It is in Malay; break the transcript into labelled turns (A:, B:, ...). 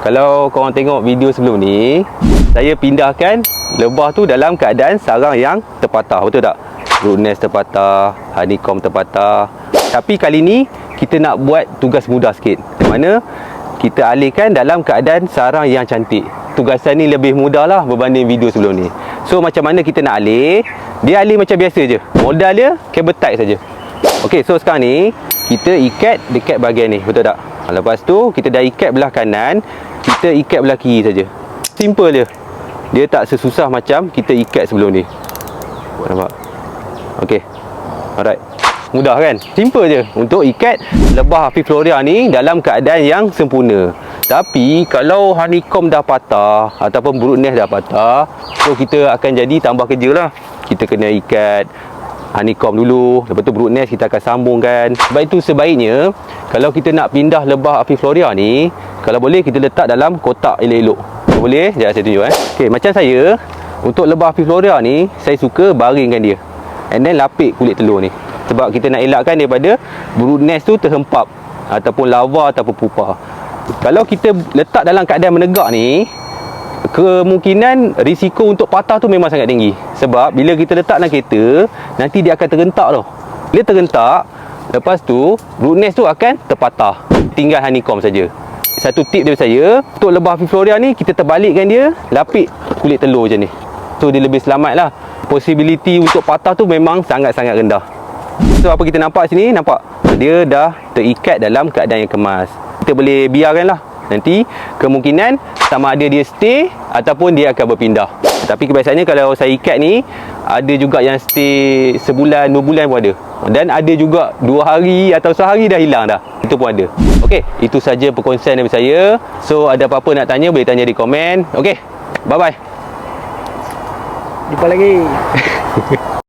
A: Kalau korang tengok video sebelum ni, saya pindahkan lebah tu dalam keadaan sarang yang terpatah, betul tak? Root nest terpatah, honeycomb terpatah. Tapi kali ni kita nak buat tugas mudah sikit, di mana kita alihkan dalam keadaan sarang yang cantik. Tugasan ni lebih mudah lah berbanding video sebelum ni. So macam mana kita nak alih? Dia alih macam biasa je. Modal dia cable tie saja. Okey, so sekarang ni kita ikat dekat bahagian ni, betul tak? Lepas tu kita dah ikat belah kanan, kita ikat belah kiri saja. Simple je. Dia tak sesusah macam kita ikat sebelum ni. Nampak? Okey. Alright. Mudah kan? Simple je untuk ikat lebah Apiflorea ni dalam keadaan yang sempurna. Tapi kalau honeycomb dah patah ataupun brood nest dah patah, so kita akan jadi tambah kerja lah. Kita kena ikat honeycomb dulu, lepas tu brood nest kita akan sambungkan. Sebab itu sebaiknya kalau kita nak pindah lebah Apiflorea ni, kalau boleh kita letak dalam kotak elok-elok. Kalau boleh, sekejap saya tunjuk Okey, macam saya untuk lebah Apiflorea ni, saya suka baringkan dia and then lapik kulit telur ni. Sebab kita nak elakkan daripada brood nest tu terhempap ataupun larva ataupun pupa. Kalau kita letak dalam keadaan menegak ni, kemungkinan risiko untuk patah tu memang sangat tinggi. Sebab bila kita letak dalam kereta, nanti dia akan tergentak tau. Bila tergentak, lepas tu brood nest tu akan terpatah. Tinggal honeycomb saja. Satu tip dari saya, untuk lebah Apiflorea ni kita terbalikkan dia, lapik kulit telur macam ni. So dia lebih selamat lah. Possibility untuk patah tu memang sangat-sangat rendah. So apa kita nampak sini, nampak dia dah terikat dalam keadaan yang kemas. Kita boleh biarkan lah. Nanti kemungkinan sama ada dia stay ataupun dia akan berpindah. Tapi kebiasaannya kalau saya ikat ni, ada juga yang stay sebulan, 2 bulan pun ada. Dan ada juga 2 hari atau sehari dah hilang dah. Itu pun ada. Okey, itu saja perkongsian dari saya. So ada apa-apa nak tanya, boleh tanya di komen. Okey, bye-bye.
B: Jumpa lagi.